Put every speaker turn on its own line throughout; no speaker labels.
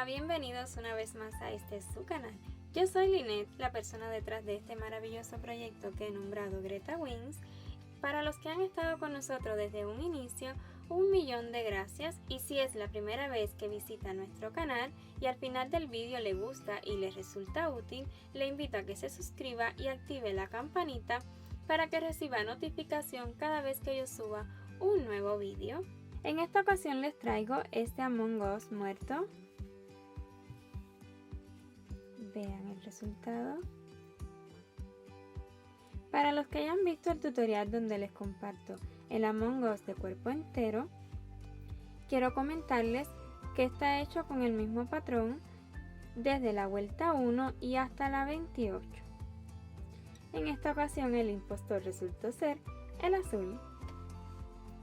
bienvenidos una vez más a este su canal. Yo soy Lynette, la persona detrás de este maravilloso proyecto que he nombrado Greta Wings. Para los que han estado con nosotros desde un inicio, 1.000.000 de gracias, y si es la primera vez que visita nuestro canal y al final del vídeo le gusta y le resulta útil, le invito a que se suscriba y active la campanita para que reciba notificación cada vez que yo suba un nuevo vídeo. En esta ocasión les traigo este Among Us muerto. Vean el resultado. Para los que hayan visto el tutorial donde les comparto el Among Us de cuerpo entero, quiero comentarles que está hecho con el mismo patrón desde la vuelta 1 y hasta la 28. En esta ocasión el impostor resultó ser el azul.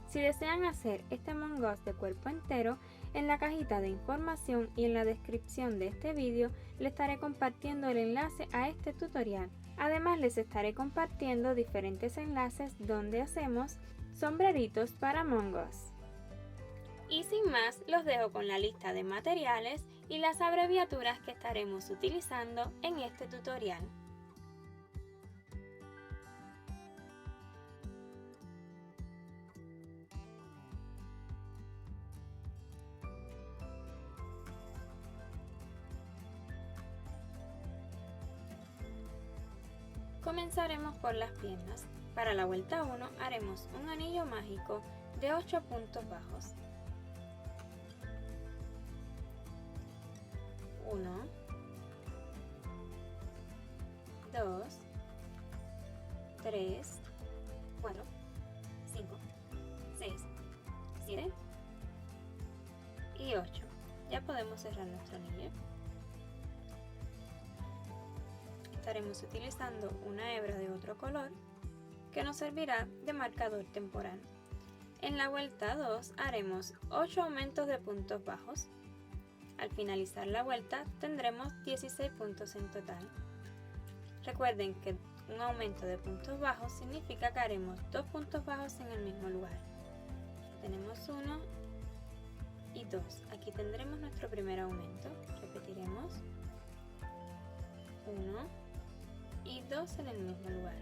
Si desean hacer este Among Us de cuerpo entero, en la cajita de información y en la descripción de este vídeo les estaré compartiendo el enlace a este tutorial. Además les estaré compartiendo diferentes enlaces donde hacemos sombreritos para Among Us. Y sin más, los dejo con la lista de materiales y las abreviaturas que estaremos utilizando en este tutorial. Comenzaremos por las piernas. Para la vuelta 1 haremos un anillo mágico de 8 puntos bajos. 1, 2, 3, 4, 5, 6, 7 y 8. Ya podemos cerrar nuestro anillo. Estaremos utilizando una hebra de otro color que nos servirá de marcador temporal. En la vuelta 2 haremos 8 aumentos de puntos bajos. Al finalizar la vuelta tendremos 16 puntos en total. Recuerden que un aumento de puntos bajos significa que haremos 2 puntos bajos en el mismo lugar. Tenemos 1 y 2. Aquí tendremos nuestro primer aumento. Repetiremos 1 y 2 en el mismo lugar.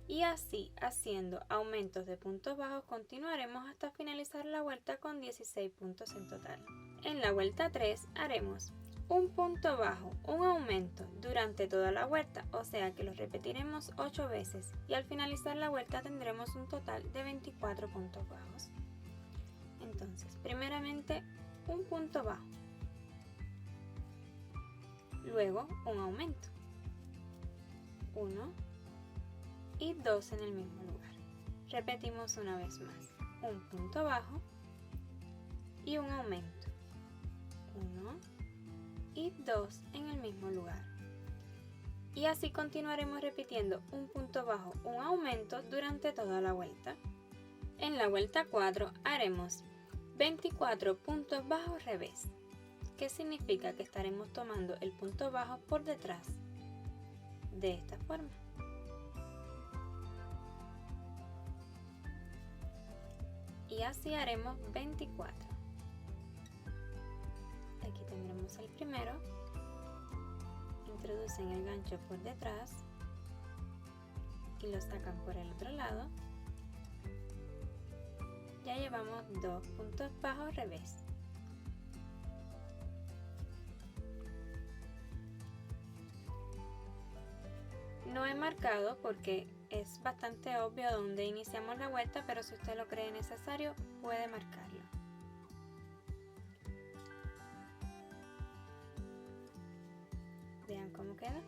Y así, haciendo aumentos de puntos bajos, continuaremos hasta finalizar la vuelta con 16 puntos en total. En la vuelta 3 haremos un punto bajo, un aumento durante toda la vuelta, o sea que lo repetiremos 8 veces y al finalizar la vuelta tendremos un total de 24 puntos bajos. Entonces, primeramente un punto bajo, luego un aumento, 1 y 2 en el mismo lugar. Repetimos una vez más, un punto bajo y un aumento, 1 y 2 en el mismo lugar. Y así continuaremos repitiendo un punto bajo, un aumento durante toda la vuelta. En la vuelta 4 haremos 24 puntos bajos revés, que significa que estaremos tomando el punto bajo por detrás, de esta forma. Y así haremos 24. Aquí tendremos el primero. Introducen el gancho por detrás y lo sacan por el otro lado. Ya llevamos 2 puntos bajos revés. No he marcado porque es bastante obvio dónde iniciamos la vuelta, pero si usted lo cree necesario puede marcarlo. Vean cómo queda.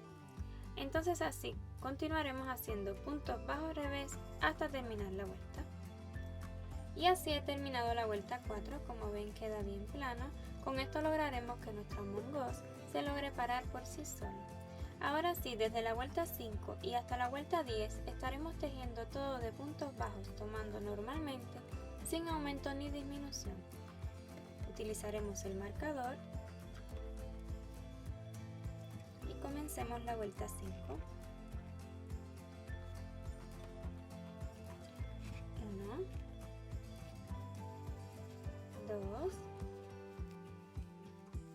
Entonces así continuaremos haciendo puntos bajos revés hasta terminar la vuelta. Y así he terminado la vuelta 4, como ven queda bien plano. Con esto lograremos que nuestro Among Us se logre parar por sí solo. Ahora sí, desde la vuelta 5 y hasta la vuelta 10 estaremos tejiendo todo de puntos bajos, tomando normalmente sin aumento ni disminución. Utilizaremos el marcador y comencemos la vuelta 5. 1, 2,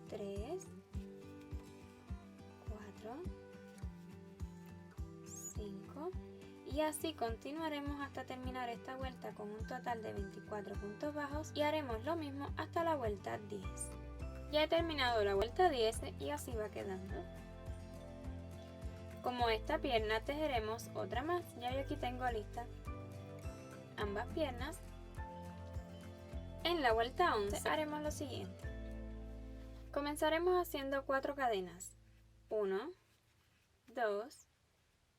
3, 5 y así continuaremos hasta terminar esta vuelta con un total de 24 puntos bajos y haremos lo mismo hasta la vuelta 10. Ya he terminado la vuelta 10 y así va quedando. Como esta pierna tejeremos otra más, ya yo aquí tengo lista ambas piernas. En la vuelta 11 haremos lo siguiente. Comenzaremos haciendo 4 cadenas. 1, 2,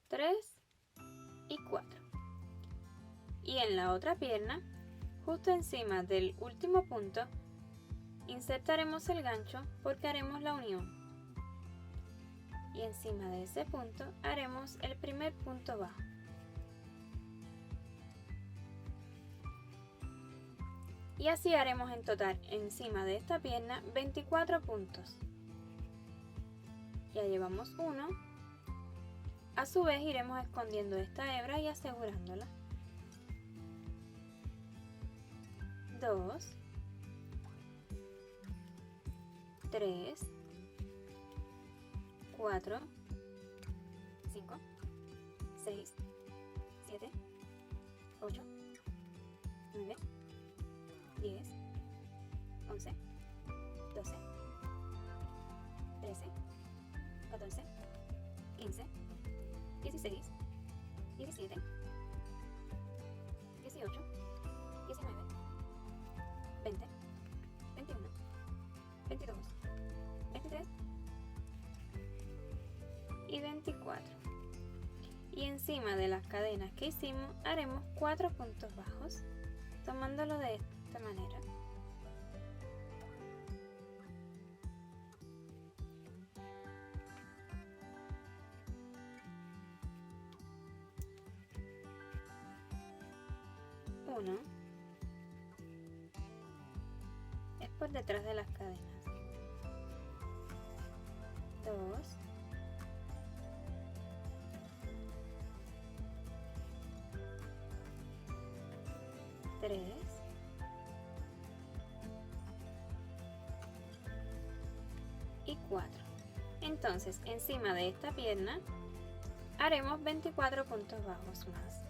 3 y 4. Y en la otra pierna, justo encima del último punto, insertaremos el gancho porque haremos la unión. Y encima de ese punto haremos el primer punto bajo. Y así haremos en total encima de esta pierna 24 puntos. Ya llevamos uno. A su vez iremos escondiendo esta hebra y asegurándola. 2, 3, 4, 5, 6, 7, 8, 9, 10, 11, 12, 13, 14, 15, 16, 17, 18, 19, 20, 21, 22, 23 y 24. Y encima de las cadenas que hicimos haremos 4 puntos bajos, tomándolo de esta manera. Uno es por detrás de las cadenas. 2, 3, y 4. Entonces, encima de esta pierna haremos 24 puntos bajos más.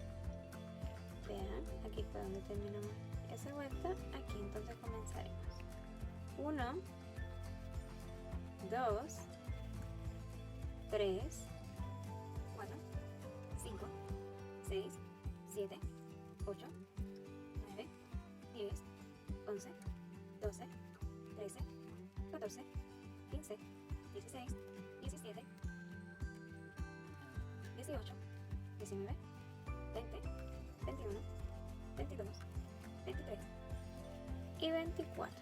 Vean, aquí fue donde terminamos esa vuelta. Aquí entonces comenzaremos. 1, 2, 3, 4, 5, 6, 7, 8, 9, 10, 11, 12, 13, 14, 15, 16, 17, 18, 19, 20, 21, 22, 23 y 24.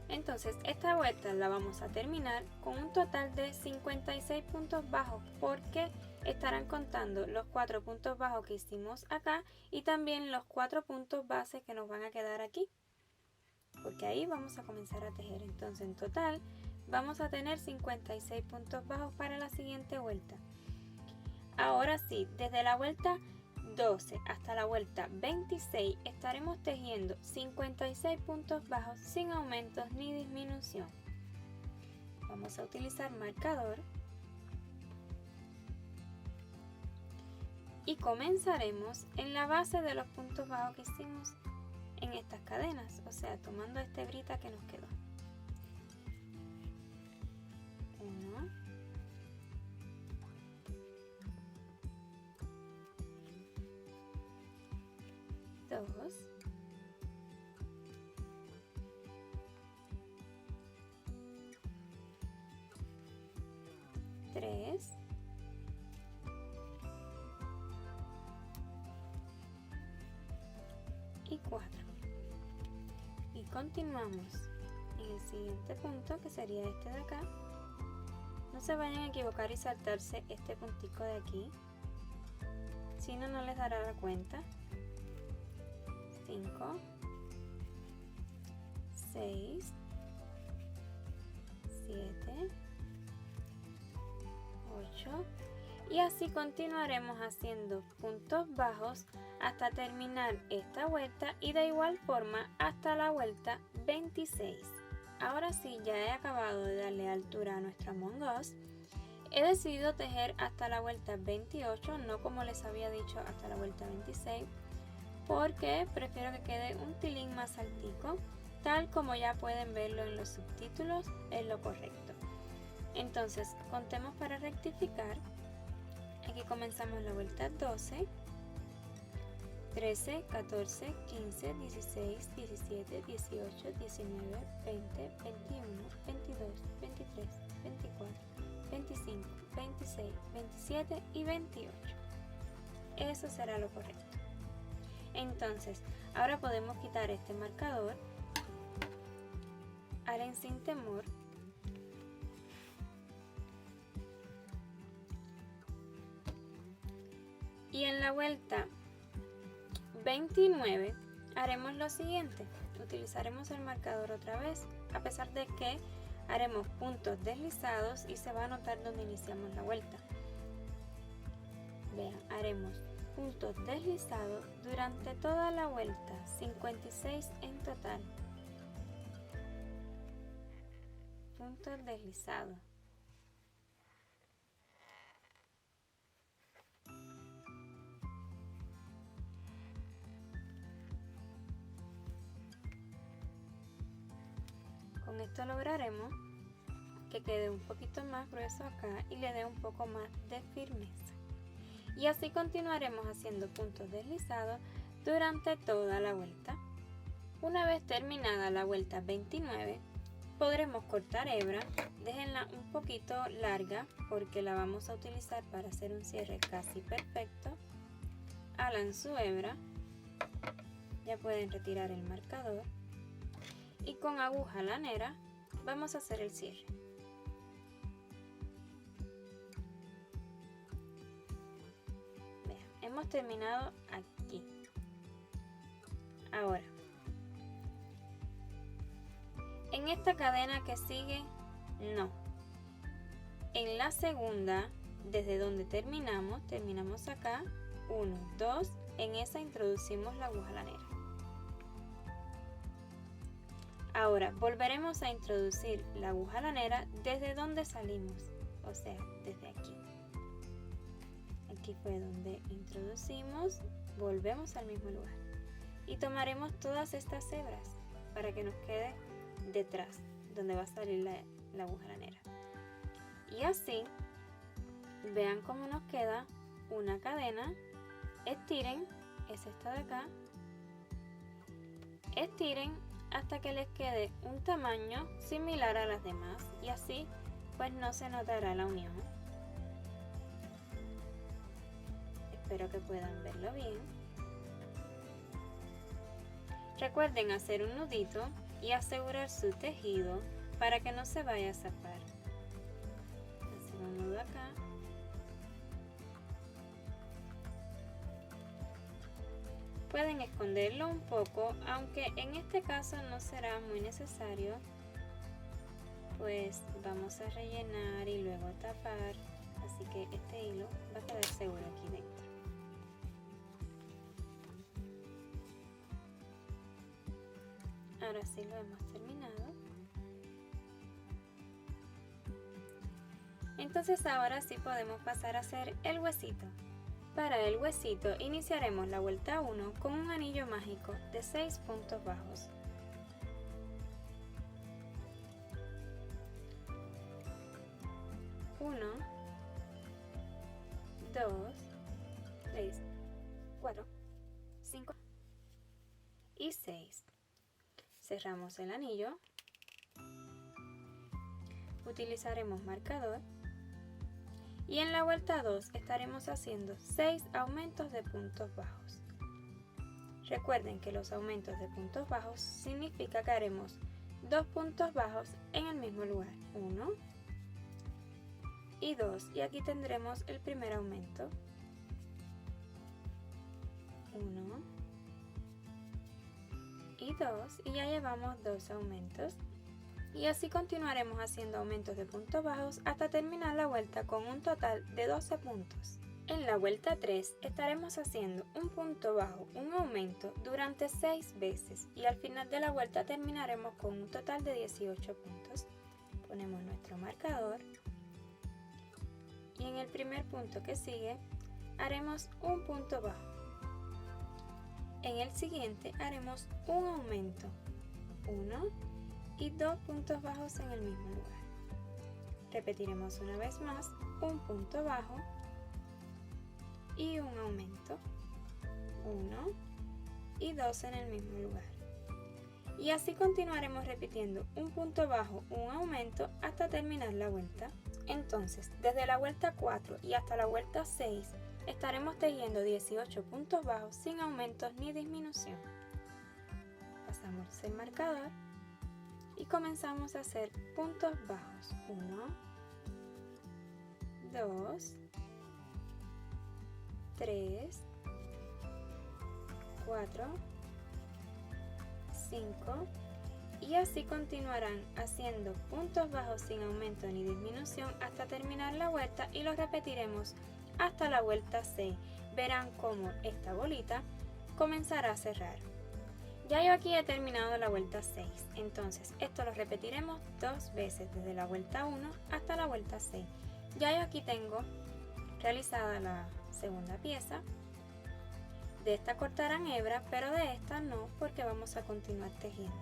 Entonces esta vuelta la vamos a terminar con un total de 56 puntos bajos porque estarán contando los 4 puntos bajos que hicimos acá y también los 4 puntos base que nos van a quedar aquí, porque ahí vamos a comenzar a tejer. Entonces en total vamos a tener 56 puntos bajos para la siguiente vuelta. Ahora sí, desde la vuelta 12 hasta la vuelta 26 estaremos tejiendo 56 puntos bajos sin aumentos ni disminución. Vamos a utilizar marcador y comenzaremos en la base de los puntos bajos que hicimos en estas cadenas, o sea, tomando esta hebrita que nos quedó. 1, 2, 3, 4. Y continuamos en el siguiente punto, que sería este de acá. No se vayan a equivocar y saltarse este puntico de aquí, si no, no les dará la cuenta. 5, 6, 7, 8 y así continuaremos haciendo puntos bajos hasta terminar esta vuelta y de igual forma hasta la vuelta 26. Ahora sí, ya he acabado de darle altura a nuestra Among Us He decidido tejer hasta la vuelta 28, no como les había dicho hasta la vuelta 26, porque prefiero que quede un tilín más altico, tal como ya pueden verlo en los subtítulos, es lo correcto. Entonces, contemos para rectificar. Aquí comenzamos la vuelta 12, 13, 14, 15, 16, 17, 18, 19, 20, 21, 22, 23, 24, 25, 26, 27 y 28. Eso será lo correcto. Entonces, ahora podemos quitar este marcador. Haren sin temor. Y en la vuelta 29 haremos lo siguiente. Utilizaremos el marcador otra vez, a pesar de que haremos puntos deslizados y se va a notar donde iniciamos la vuelta. Vean, haremos puntos deslizados durante toda la vuelta, 56 en total. Puntos deslizados. Con esto lograremos que quede un poquito más grueso acá y le dé un poco más de firmeza. Y así continuaremos haciendo puntos deslizados durante toda la vuelta. Una vez terminada la vuelta 29, podremos cortar hebra. Déjenla un poquito larga porque la vamos a utilizar para hacer un cierre casi perfecto. Halan su hebra. Ya pueden retirar el marcador. Y con aguja lanera vamos a hacer el cierre. Vean, hemos terminado aquí. Ahora, en esta cadena que sigue, no. En la segunda, desde donde terminamos acá, 1, 2, en esa introducimos la aguja lanera. Ahora volveremos a introducir la aguja lanera desde donde salimos, o sea, desde aquí. Aquí fue donde introducimos, volvemos al mismo lugar. Y tomaremos todas estas hebras para que nos quede detrás, donde va a salir la aguja lanera. Y así, vean cómo nos queda una cadena. Estiren, es esta de acá. Estiren hasta que les quede un tamaño similar a las demás y así pues no se notará la unión. Espero que puedan verlo bien. Recuerden hacer un nudito y asegurar su tejido para que no se vaya a zafar. Hacen un nudo acá. Pueden esconderlo un poco, aunque en este caso no será muy necesario, pues vamos a rellenar y luego tapar, así que este hilo va a quedar seguro aquí dentro. Ahora sí lo hemos terminado. Entonces ahora sí podemos pasar a hacer el huesito. Para el huesito iniciaremos la vuelta 1 con un anillo mágico de 6 puntos bajos. Uno, 2, 3, 4, 5 y 6. Cerramos el anillo. Utilizaremos marcador. Y en la vuelta 2 estaremos haciendo 6 aumentos de puntos bajos. Recuerden que los aumentos de puntos bajos significa que haremos 2 puntos bajos en el mismo lugar, 1 y 2, y aquí tendremos el primer aumento, 1 y 2, y ya llevamos 2 aumentos. Y así continuaremos haciendo aumentos de puntos bajos hasta terminar la vuelta con un total de 12 puntos. En la vuelta 3 estaremos haciendo un punto bajo, un aumento durante 6 veces y al final de la vuelta terminaremos con un total de 18 puntos. Ponemos nuestro marcador en el primer punto que sigue haremos un punto bajo. En el siguiente haremos un aumento, 1 y 2 puntos bajos en el mismo lugar. Repetiremos una vez más un punto bajo y un aumento, 1 y 2 en el mismo lugar. Y así continuaremos repitiendo un punto bajo, un aumento hasta terminar la vuelta. Entonces, desde la vuelta 4 y hasta la vuelta 6, estaremos tejiendo 18 puntos bajos sin aumentos ni disminución. Pasamos el marcador y comenzamos a hacer puntos bajos. 1, 2, 3, 4, 5 y así continuarán haciendo puntos bajos sin aumento ni disminución hasta terminar la vuelta y los repetiremos hasta la vuelta 6. Verán cómo esta bolita comenzará a cerrar. Ya yo aquí he terminado la vuelta 6, entonces esto lo repetiremos 2 veces desde la vuelta 1 hasta la vuelta 6. Ya yo aquí tengo realizada la segunda pieza. De esta cortarán hebra, pero de esta no, porque vamos a continuar tejiendo.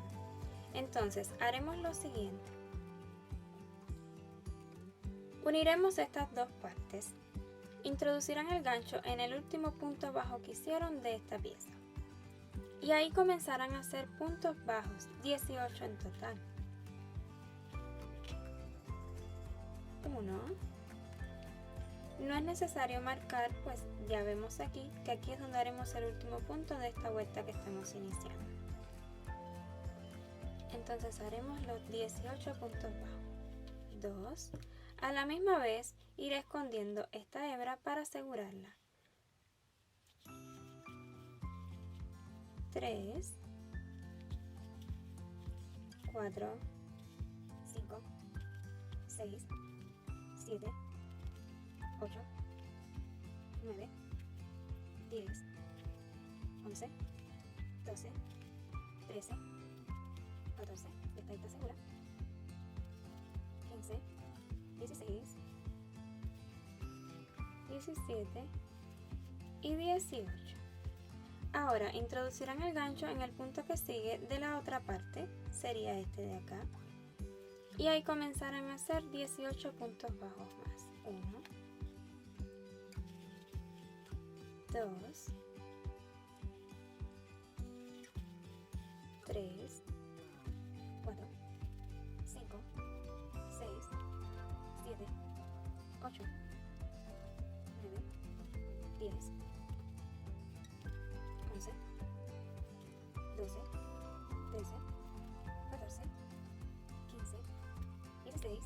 Entonces haremos lo siguiente. Uniremos estas dos partes. Introducirán el gancho en el último punto bajo que hicieron de esta pieza. Y ahí comenzarán a hacer puntos bajos, 18 en total. 1. No es necesario marcar, pues ya vemos aquí que aquí es donde haremos el último punto de esta vuelta que estamos iniciando. Entonces haremos los 18 puntos bajos. 2. A la misma vez iré escondiendo esta hebra para asegurarla. 3, 4, 5, 6, 7, 8, 9, 10, 11, 12, 13, 14, esta está segura, 15, 16, 17 y 18. Ahora introducirán el gancho en el punto que sigue de la otra parte, sería este de acá, y ahí comenzarán a hacer 18 puntos bajos más. 1, 2, 3, 4, 5, 6, 7, 8, 9, 10, 11, 12, 13, 14, 15, 16,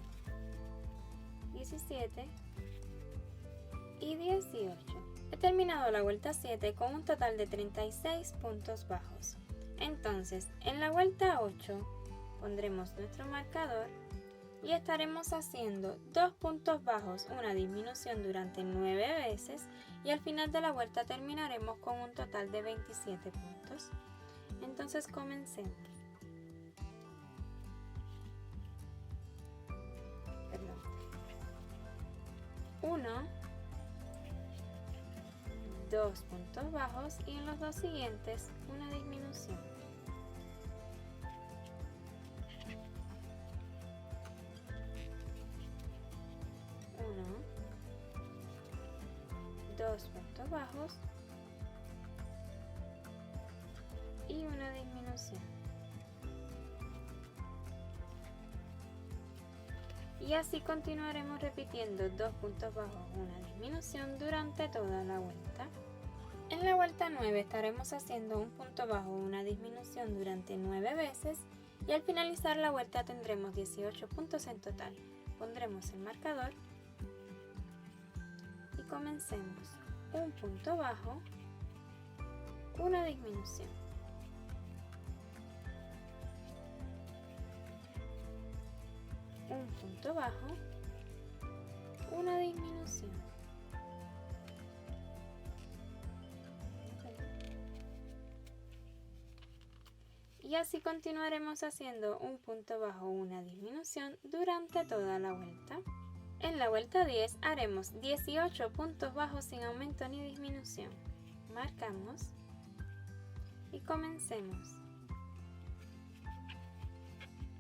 17 y 18. He terminado la vuelta 7 con un total de 36 puntos bajos. Entonces, en la vuelta 8 pondremos nuestro marcador y estaremos haciendo 2 puntos bajos, una disminución durante 9 veces y al final de la vuelta terminaremos con un total de 27 puntos. Entonces comencemos. 1, 2 puntos bajos y en los dos siguientes una disminución. 2 puntos bajos y una disminución. Y así continuaremos repitiendo 2 puntos bajos, una disminución durante toda la vuelta. En la vuelta 9 estaremos haciendo un punto bajo, una disminución durante 9 veces y al finalizar la vuelta tendremos 18 puntos en total. Pondremos el marcador y comencemos. Un punto bajo, una disminución. Un punto bajo, una disminución. Y así continuaremos haciendo un punto bajo, una disminución durante toda la vuelta. En la vuelta 10 haremos 18 puntos bajos sin aumento ni disminución. Marcamos y comencemos.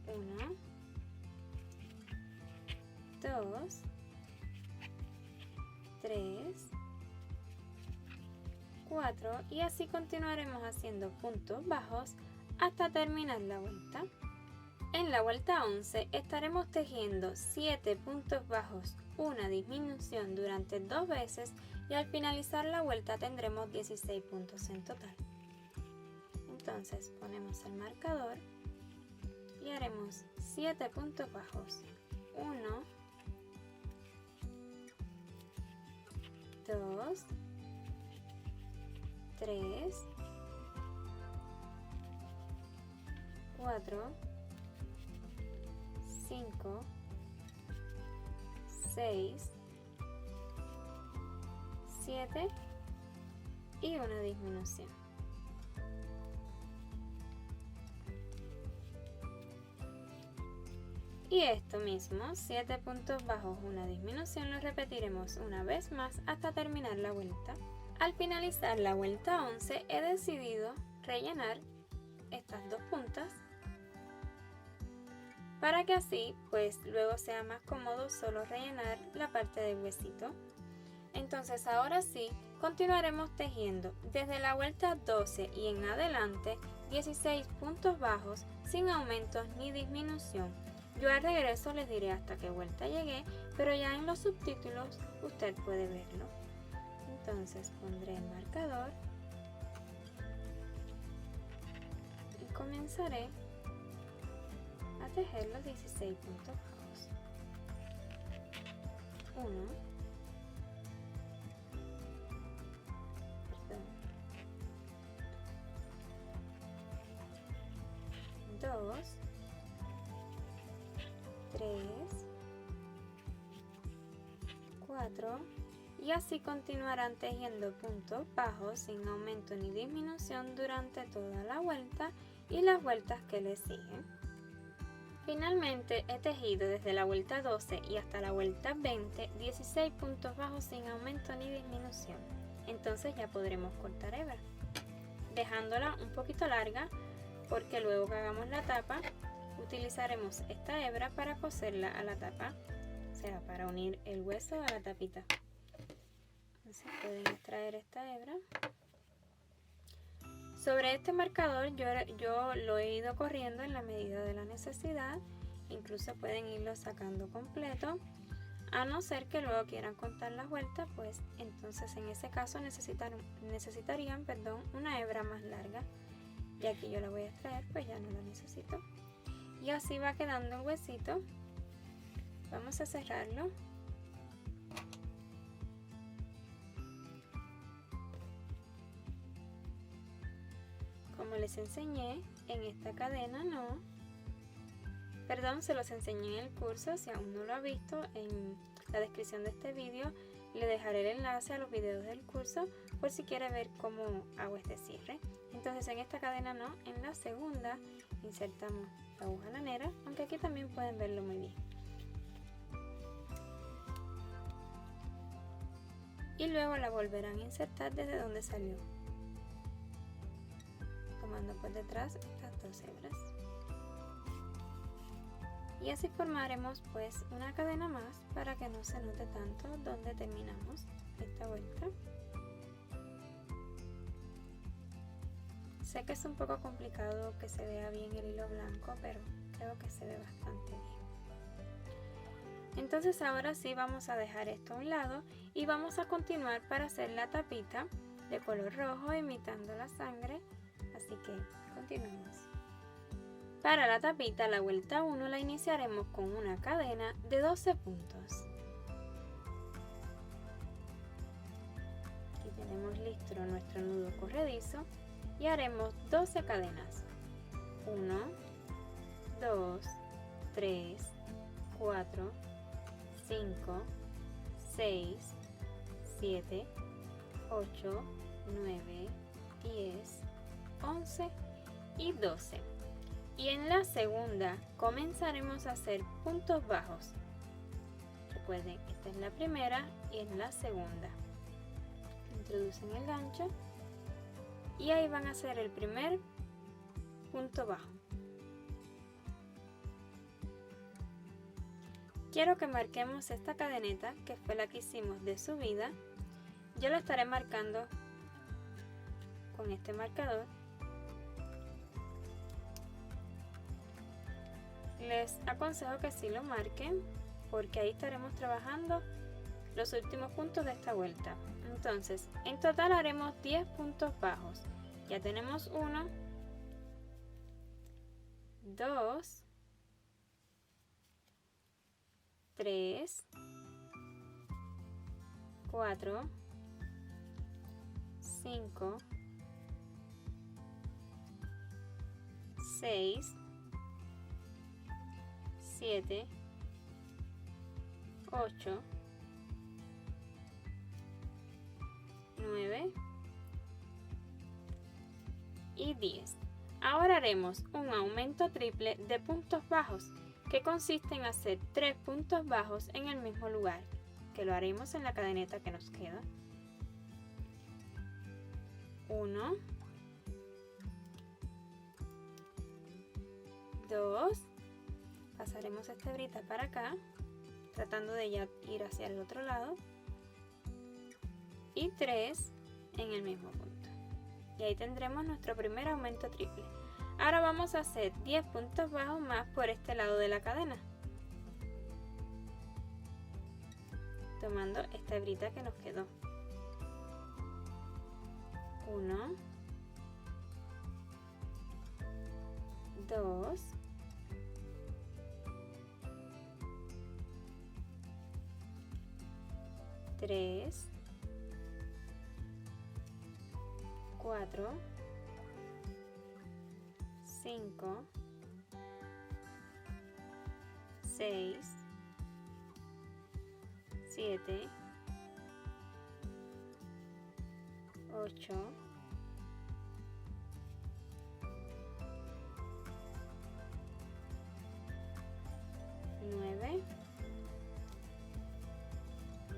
1, 2, 3, 4 y así continuaremos haciendo puntos bajos hasta terminar la vuelta. En la vuelta 11 estaremos tejiendo 7 puntos bajos, una disminución durante 2 veces y al finalizar la vuelta tendremos 16 puntos en total. Entonces ponemos el marcador y haremos 7 puntos bajos. 1, 2, 3, 4, 5, 6, 7 y una disminución. Y esto mismo, 7 puntos bajos, una disminución, lo repetiremos una vez más hasta terminar la vuelta. Al finalizar la vuelta 11 he decidido rellenar estas dos puntas para que así pues luego sea más cómodo solo rellenar la parte del huesito. Entonces ahora sí continuaremos tejiendo desde la vuelta 12 y en adelante 16 puntos bajos sin aumentos ni disminución. Yo al regreso les diré hasta qué vuelta llegué, pero ya en los subtítulos usted puede verlo. Entonces pondré el marcador y comenzaré a tejer los 16 puntos bajos. 1, 2, 3, 4 y así continuarán tejiendo puntos bajos sin aumento ni disminución durante toda la vuelta y las vueltas que le siguen. Finalmente he tejido desde la vuelta 12 y hasta la vuelta 20 16 puntos bajos sin aumento ni disminución. Entonces ya podremos cortar hebra, dejándola un poquito larga porque luego que hagamos la tapa utilizaremos esta hebra para coserla a la tapa, o sea, para unir el hueso a la tapita. Entonces pueden extraer esta hebra. Sobre este marcador yo lo he ido corriendo en la medida de la necesidad, incluso pueden irlo sacando completo, a no ser que luego quieran contar las vueltas, pues entonces en ese caso necesitarían una hebra más larga, ya que yo la voy a extraer, pues ya no la necesito. Y así va quedando el huesito. Vamos a cerrarlo. Como les enseñé en esta cadena se los enseñé en el curso. Si aún no lo ha visto, en la descripción de este vídeo le dejaré el enlace a los videos del curso por si quiere ver cómo hago este cierre. Entonces en esta cadena no, en la segunda insertamos la aguja lanera, aunque aquí también pueden verlo muy bien. Y luego la volverán a insertar desde donde salió, tomando por detrás estas dos hebras. Y así formaremos pues una cadena más para que no se note tanto donde terminamos esta vuelta. Sé que es un poco complicado que se vea bien el hilo blanco, pero creo que se ve bastante bien. Entonces ahora sí vamos a dejar esto a un lado y vamos a continuar para hacer la tapita de color rojo imitando la sangre, así que continuemos. Para la tapita, la vuelta 1 la iniciaremos con una cadena de 12 puntos. Aquí tenemos listo nuestro nudo corredizo y haremos 12 cadenas. 1, 2, 3, 4, 5, 6, 7, 8, 9, 10, 11 y 12. Y en la segunda comenzaremos a hacer puntos bajos. Recuerden, esta es la primera y es la segunda. Introducen el gancho y ahí van a hacer el primer punto bajo. Quiero que marquemos esta cadeneta, que fue la que hicimos de subida. Yo la estaré marcando con este marcador. Les aconsejo que sí lo marquen, porque ahí estaremos trabajando los últimos puntos de esta vuelta. Entonces, en total haremos 10 puntos bajos. Ya tenemos 1, 2, 3, 4, 5, 6, 7, 8, 9 y 10. Ahora haremos un aumento triple de puntos bajos, que consiste en hacer 3 puntos bajos en el mismo lugar, que lo haremos en la cadeneta que nos queda. 1, 2, pasaremos esta hebrita para acá, tratando de ya ir hacia el otro lado, y 3 en el mismo punto. Y ahí tendremos nuestro primer aumento triple. Ahora vamos a hacer 10 puntos bajos más por este lado de la cadena, tomando esta hebrita que nos quedó. 1, 2, 3, 4, 5, 6, 7, 8, 9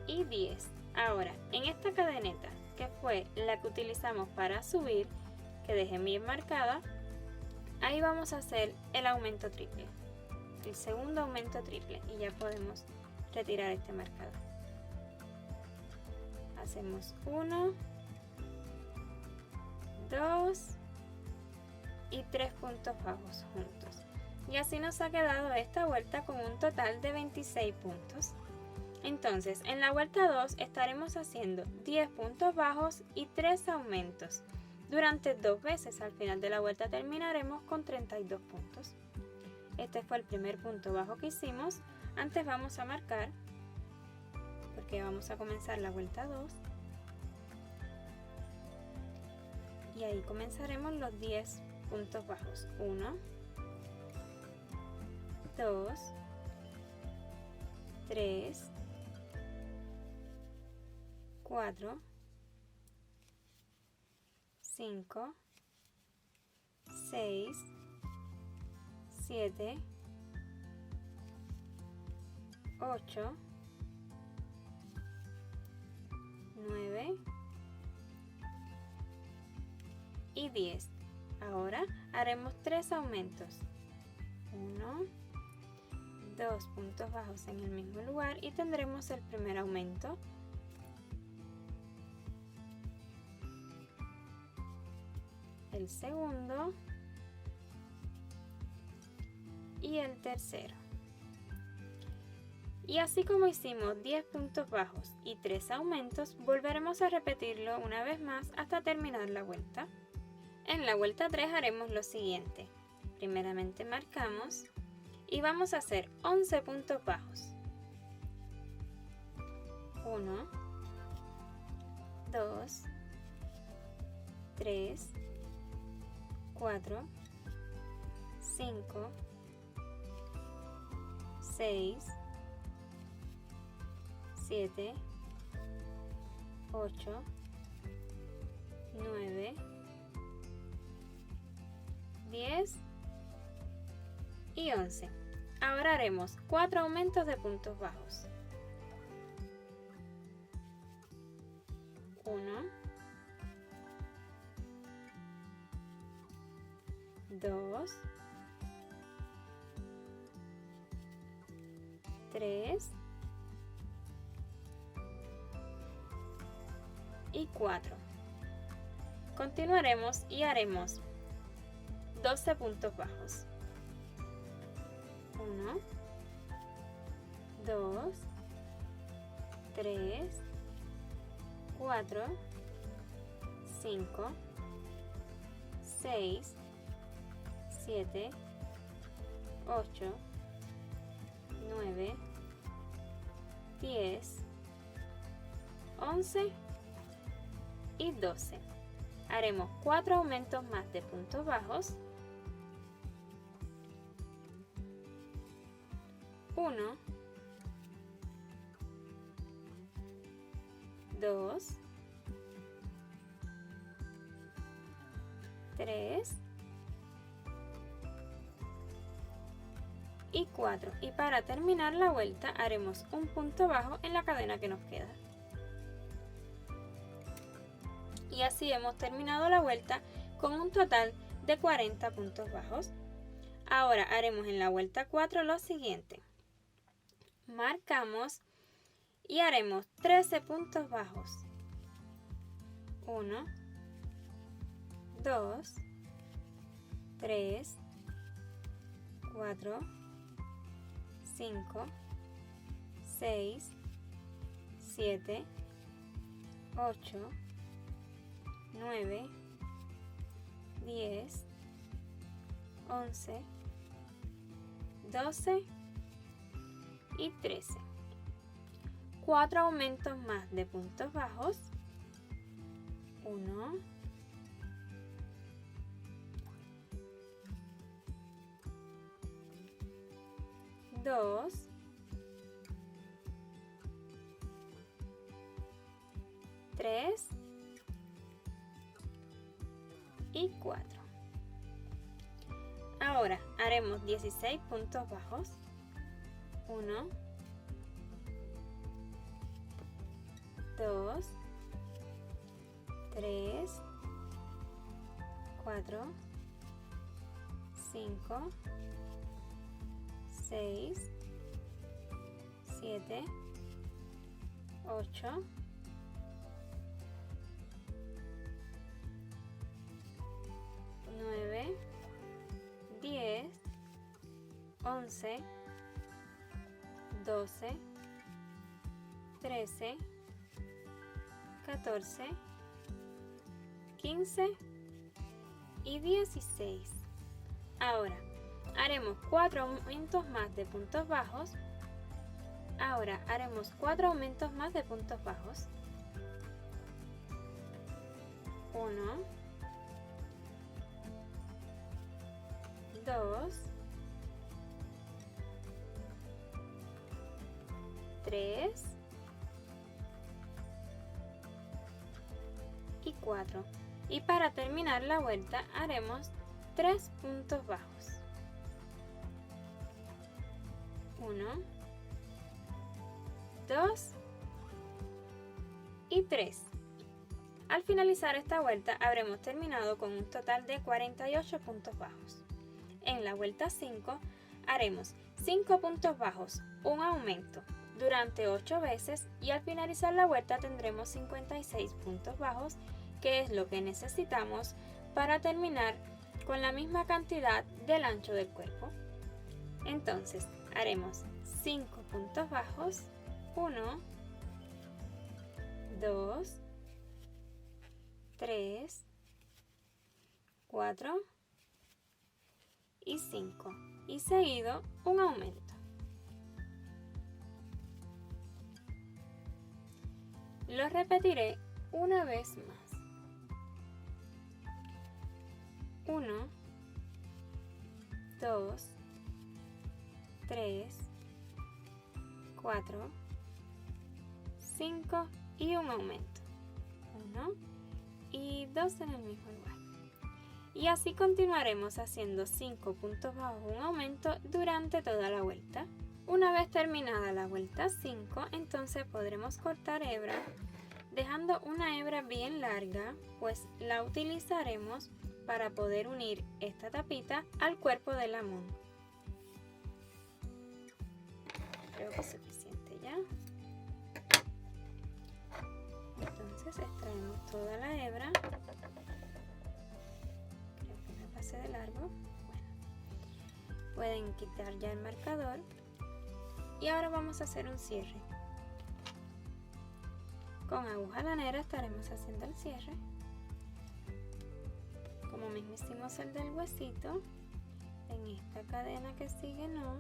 y 10. Ahora, en esta cadeneta, que fue la que utilizamos para subir, que dejé bien marcada, ahí vamos a hacer el aumento triple, el segundo aumento triple, y ya podemos retirar este marcador. Hacemos 1, 2 y 3 puntos bajos juntos. Y así nos ha quedado esta vuelta con un total de 26 puntos. Entonces, en la vuelta 2 estaremos haciendo 10 puntos bajos y 3 aumentos durante 2 veces. Al final de la vuelta terminaremos con 32 puntos. Este fue el primer punto bajo que hicimos. Antes vamos a marcar, porque vamos a comenzar la vuelta 2. Y ahí comenzaremos los 10 puntos bajos. 1, 2, 3, 4, 5, 6, 7, 8, 9 y 10. Ahora haremos 3 aumentos. 1, 2 puntos bajos en el mismo lugar y tendremos el primer aumento. El segundo y el tercero. Y así como hicimos 10 puntos bajos y 3 aumentos, volveremos a repetirlo una vez más hasta terminar la vuelta. En la vuelta 3 haremos lo siguiente. Primeramente marcamos y vamos a hacer 11 puntos bajos. 1, 2, 3, 4, 5, 6, 7, 8, 9, 10 y 11. Ahora haremos 4 aumentos de puntos bajos. 1, 2, 3 y 4. Continuaremos y haremos 12 puntos bajos. 1, 2, 3, 4, 5, 6, 7, 8, 9, 10, 11 y 12. Haremos 4 aumentos más de puntos bajos. 1, 2, 3 y 4. Y para terminar la vuelta haremos un punto bajo en la cadena que nos queda. Y así hemos terminado la vuelta con un total de 40 puntos bajos. Ahora haremos en la vuelta 4 lo siguiente. Marcamos y haremos 13 puntos bajos. 1, 2, 3, 4, 5, 6, 7, 8, 9, 10, 11, 12 y 13. 4 aumentos más de puntos bajos. 1, 2, 3 y 4. Ahora haremos 16 puntos bajos. 1, 2, 3, 4, 5, 6, 7, 8, 9, 10, 11, 12, 13, 14, 15 y 16. Ahora haremos 4 aumentos más de puntos bajos. Ahora haremos 4 aumentos más de puntos bajos. 1, 2, 3 y 4. Y para terminar la vuelta haremos 3 puntos bajos. 1, 2 y 3. Al finalizar esta vuelta habremos terminado con un total de 48 puntos bajos. En la vuelta 5 haremos 5 puntos bajos, un aumento, durante 8 veces y al finalizar la vuelta tendremos 56 puntos bajos, que es lo que necesitamos para terminar con la misma cantidad del ancho del cuerpo. Entonces haremos 5 puntos bajos. 1, 2, 3, 4 y 5. Y seguido un aumento. Lo repetiré una vez más. 1, 2, 3, 4, 5 y un aumento. 1 y 2 en el mismo lugar. Y así continuaremos haciendo 5 puntos bajos, un aumento durante toda la vuelta. Una vez terminada la vuelta 5, entonces podremos cortar hebra dejando una hebra bien larga, pues la utilizaremos para poder unir esta tapita al cuerpo del Among. Creo que es suficiente ya. Entonces extraemos toda la hebra. Creo que me pasé de largo. Bueno, pueden quitar ya el marcador. Y ahora vamos a hacer un cierre. Con aguja lanera estaremos haciendo el cierre. Como mismo hicimos el del huesito, en esta cadena que sigue no,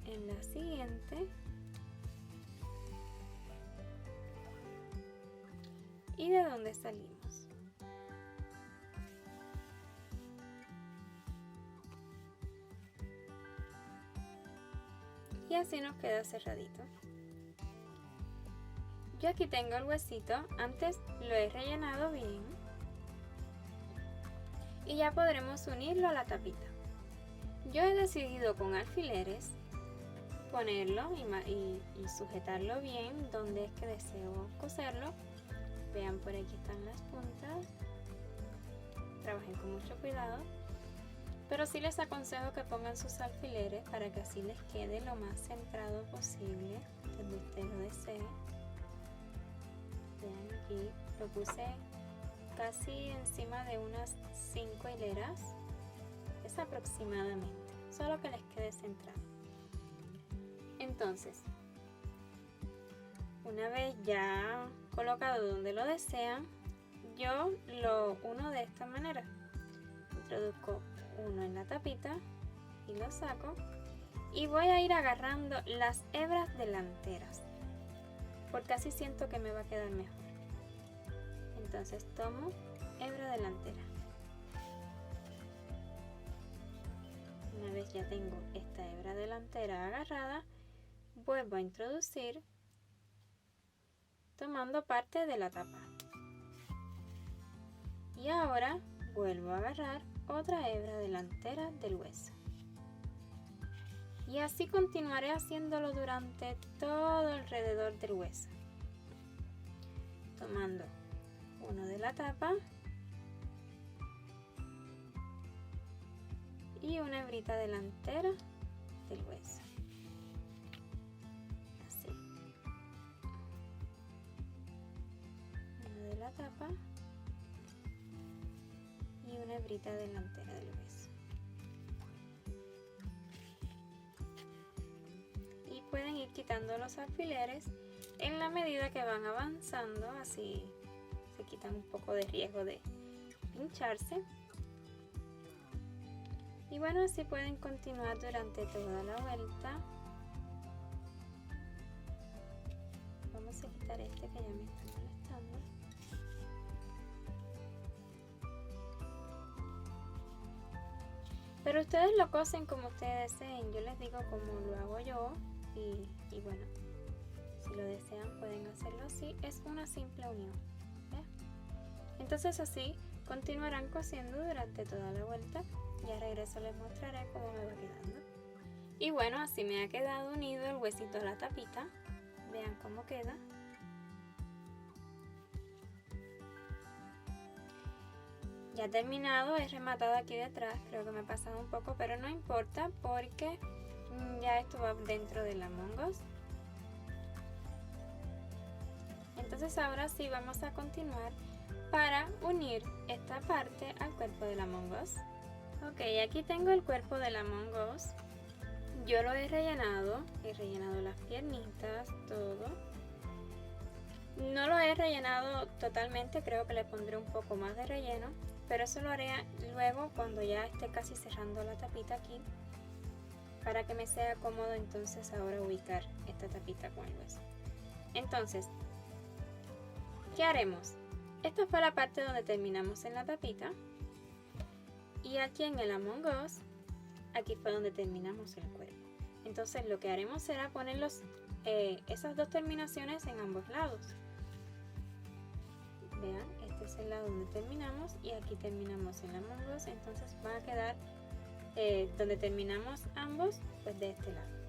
en la siguiente y de donde salimos. Y así nos queda cerradito. Yo aquí tengo el huesito, antes lo he rellenado bien y ya podremos unirlo a la tapita. Yo he decidido con alfileres ponerlo y sujetarlo bien donde es que deseo coserlo. Vean, por aquí están las puntas. Trabajen con mucho cuidado, pero sí les aconsejo que pongan sus alfileres para que así les quede lo más centrado posible donde usted lo desee. Vean, aquí lo puse casi encima de unas 5 hileras, es aproximadamente, solo que les quede centrado. Entonces, una vez ya colocado donde lo desean, yo lo uno de esta manera. Introduzco uno en la tapita y lo saco y voy a ir agarrando las hebras delanteras porque así siento que me va a quedar mejor. Entonces tomo hebra delantera. Una vez ya tengo esta hebra delantera agarrada, vuelvo a introducir tomando parte de la tapa. Y ahora vuelvo a agarrar otra hebra delantera del hueso. Y así continuaré haciéndolo durante todo alrededor del hueso. Tomando uno de la tapa y una hebrita delantera del hueso. Así. Uno de la tapa y una hebrita delantera del hueso. Y pueden ir quitando los alfileres en la medida que van avanzando, así se quitan un poco de riesgo de pincharse. Y bueno, así pueden continuar durante toda la vuelta. Vamos a quitar este que ya me está molestando. Pero ustedes lo cosen como ustedes deseen. Yo les digo cómo lo hago yo y bueno, si lo desean pueden hacerlo así. Es una simple unión. ¿Ve? Entonces así continuarán cosiendo durante toda la vuelta. Ya regreso, les mostraré cómo me va quedando. Y bueno, así me ha quedado unido el huesito a la tapita. Vean cómo queda. Ya terminado, he rematado aquí detrás. Creo que me he pasado un poco, pero no importa porque ya esto va dentro del Among Us. Entonces ahora sí vamos a continuar para unir esta parte al cuerpo del Among Us. Ok, aquí tengo el cuerpo del Among Us. Yo lo he rellenado las piernitas, todo. No lo he rellenado totalmente, creo que le pondré un poco más de relleno, pero eso lo haré luego cuando ya esté casi cerrando la tapita aquí, para que me sea cómodo entonces ahora ubicar esta tapita con el hueso. Entonces, ¿qué haremos? Esta fue la parte donde terminamos en la tapita. Y aquí en el Among Us, aquí fue donde terminamos el cuerpo. Entonces lo que haremos será poner esas dos terminaciones en ambos lados. Vean, este es el lado donde terminamos y aquí terminamos el Among Us. Entonces van a quedar donde terminamos ambos, pues de este lado.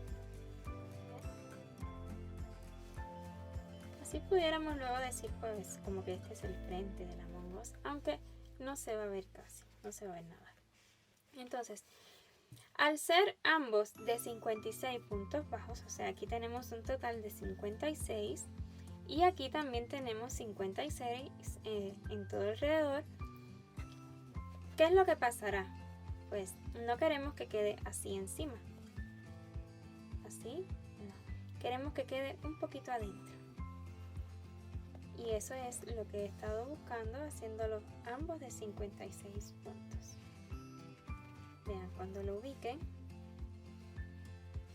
Así pudiéramos luego decir pues como que este es el frente de la Among Us, aunque no se va a ver casi, no se va a ver nada. Entonces, al ser ambos de 56 puntos bajos, o sea, aquí tenemos un total de 56 y aquí también tenemos 56 en todo alrededor, ¿qué es lo que pasará? Pues no queremos que quede así encima, así no, queremos que quede un poquito adentro. Y eso es lo que he estado buscando haciéndolo ambos de 56 puntos. Vean, cuando lo ubiquen,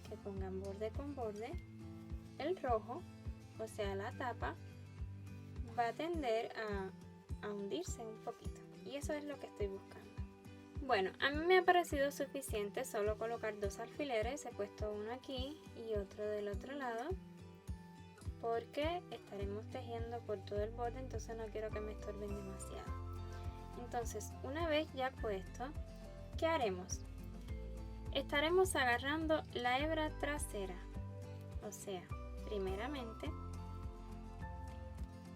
que pongan borde con borde, el rojo, o sea la tapa, va a tender a hundirse un poquito. Y eso es lo que estoy buscando. Bueno, a mí me ha parecido suficiente solo colocar 2 alfileres. He puesto uno aquí y otro del otro lado, porque estaremos tejiendo por todo el borde, entonces no quiero que me estorben demasiado. Entonces, una vez ya puesto, ¿qué haremos? Estaremos agarrando la hebra trasera, o sea, primeramente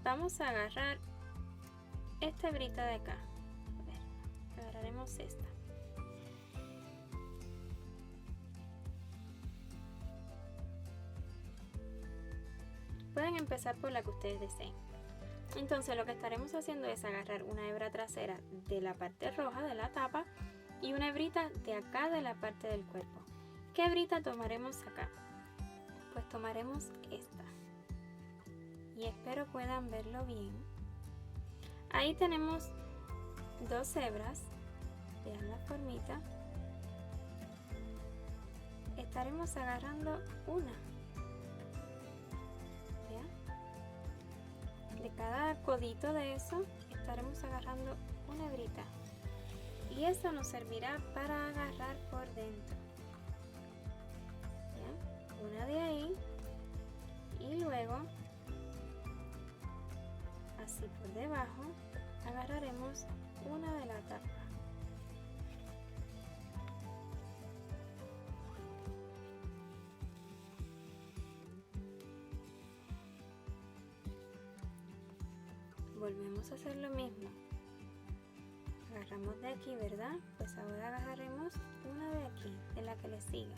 vamos a agarrar esta hebrita de acá. A ver, agarraremos esta. Pueden empezar por la que ustedes deseen. Entonces lo que estaremos haciendo es agarrar una hebra trasera de la parte roja de la tapa y una hebrita de acá de la parte del cuerpo. ¿Qué hebrita tomaremos acá? Pues tomaremos esta. Y espero puedan verlo bien. Ahí tenemos 2 hebras. Vean la formita. Estaremos agarrando una. De cada codito de eso estaremos agarrando una hebrita y eso nos servirá para agarrar por dentro. ¿Bien? Una de ahí y luego así por debajo agarraremos una de la tapa. Volvemos a hacer lo mismo. Agarramos de aquí, ¿verdad? Pues ahora agarraremos una de aquí, de la que le siga.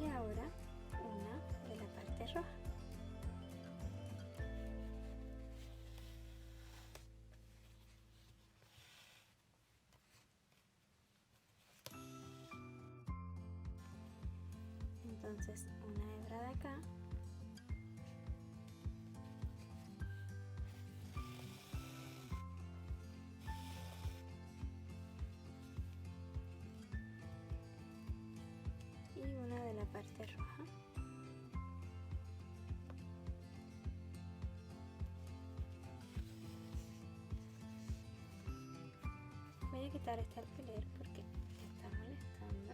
Y ahora una de la parte roja. Entonces una hebra de acá y una de la parte roja. Voy a quitar este alfiler porque me está molestando.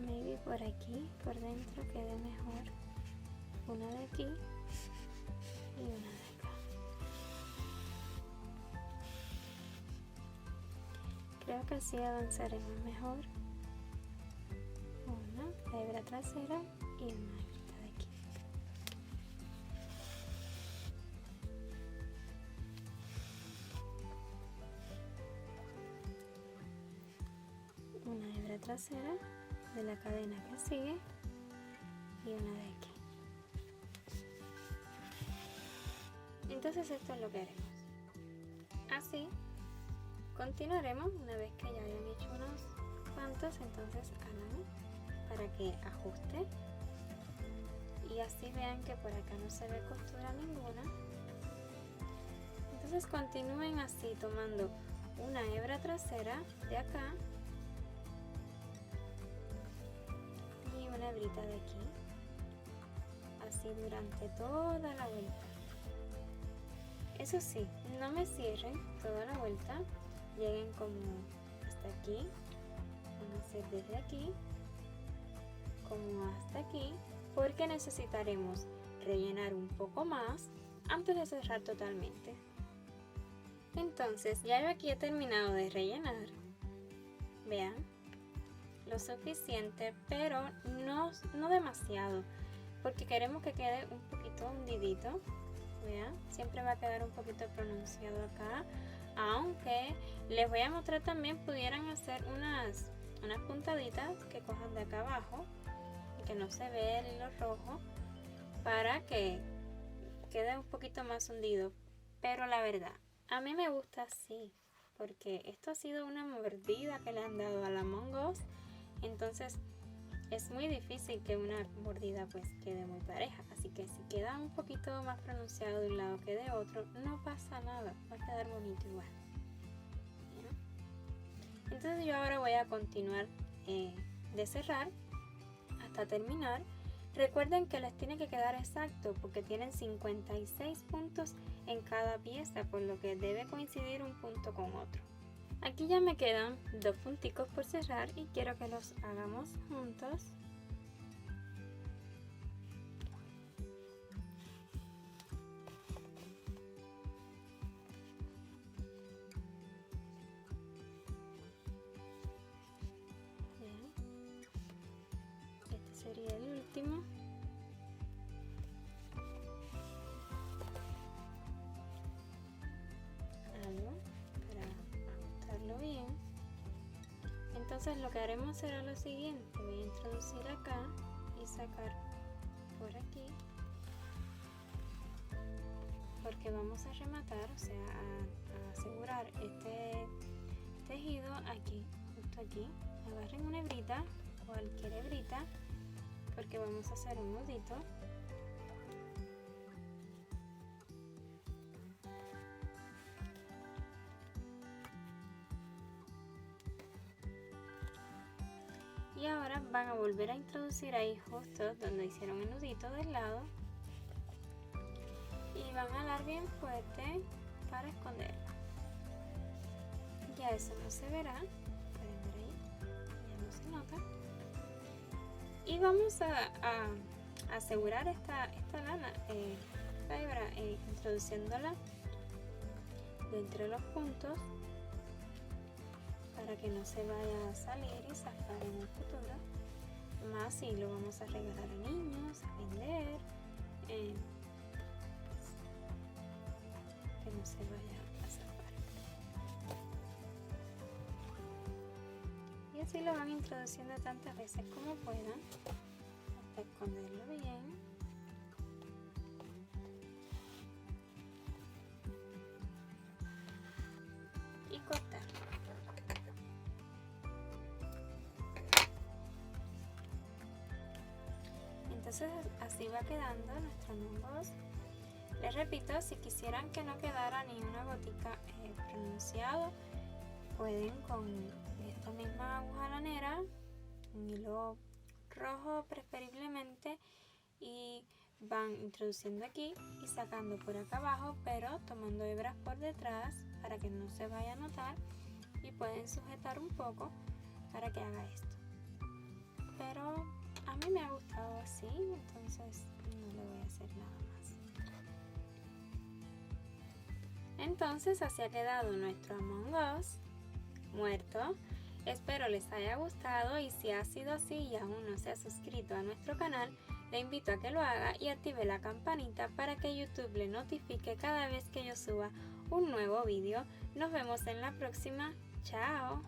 Maybe por aquí, por dentro quede mejor. Una de aquí y una de acá. Creo que así avanzaremos mejor. Una hebra trasera y una hebrita de aquí. Una hebra trasera de la cadena que sigue y una de aquí. Entonces esto es lo que haremos. Así continuaremos una vez que ya hayan hecho unos cuantos, entonces háganlo para que ajuste y así vean que por acá no se ve costura ninguna. Entonces continúen así tomando una hebra trasera de acá una hebrita de aquí, así durante toda la vuelta. Eso sí, no me cierren toda la vuelta, lleguen como hasta aquí, van a hacer desde aquí como hasta aquí, porque necesitaremos rellenar un poco más antes de cerrar totalmente. Entonces ya yo aquí he terminado de rellenar, vean, lo suficiente, pero no demasiado, porque queremos que quede un poquito hundidito. Vean, siempre va a quedar un poquito pronunciado acá, aunque les voy a mostrar también pudieran hacer unas puntaditas que cojan de acá abajo y que no se vea el hilo rojo para que quede un poquito más hundido. Pero la verdad, a mí me gusta así, porque esto ha sido una mordida que le han dado a la Among Us, entonces es muy difícil que una mordida pues quede muy pareja, así que si queda un poquito más pronunciado de un lado que de otro, no pasa nada, va a quedar bonito igual. ¿Ya? Entonces yo ahora voy a continuar de cerrar hasta terminar. Recuerden que les tiene que quedar exacto porque tienen 56 puntos en cada pieza, por lo que debe coincidir un punto con otro. Aquí ya me quedan 2 punticos por cerrar y quiero que los hagamos juntos. Bien. Este sería el último. Bien, entonces lo que haremos será lo siguiente: voy a introducir acá y sacar por aquí, porque vamos a rematar, o sea, a asegurar este tejido aquí, justo aquí. Agarren una hebrita, cualquier hebrita, porque vamos a hacer un nudito. Y ahora van a volver a introducir ahí justo donde hicieron el nudito del lado y van a jalar bien fuerte para esconderlo. Ya eso no se verá, pueden ver ahí, ya no se nota. Y vamos a asegurar esta lana, esta hebra, introduciéndola dentro de los puntos, para que no se vaya a salir y zafar en el futuro. Más si lo vamos a regalar a niños, a vender, que no se vaya a zafar. Y así lo van introduciendo tantas veces como puedan hasta esconderlo bien. Y cortar. Entonces así va quedando nuestro Among Us. Les repito, si quisieran que no quedara ni una gotica pronunciado, pueden con esta misma aguja lanera, un hilo rojo preferiblemente, y van introduciendo aquí y sacando por acá abajo, pero tomando hebras por detrás para que no se vaya a notar, y pueden sujetar un poco para que haga esto. Pero a mí me ha gustado así, entonces no le voy a hacer nada más. Entonces así ha quedado nuestro Among Us muerto. Espero les haya gustado, y si ha sido así y aún no se ha suscrito a nuestro canal, le invito a que lo haga y active la campanita para que YouTube le notifique cada vez que yo suba un nuevo vídeo. Nos vemos en la próxima. ¡Chao!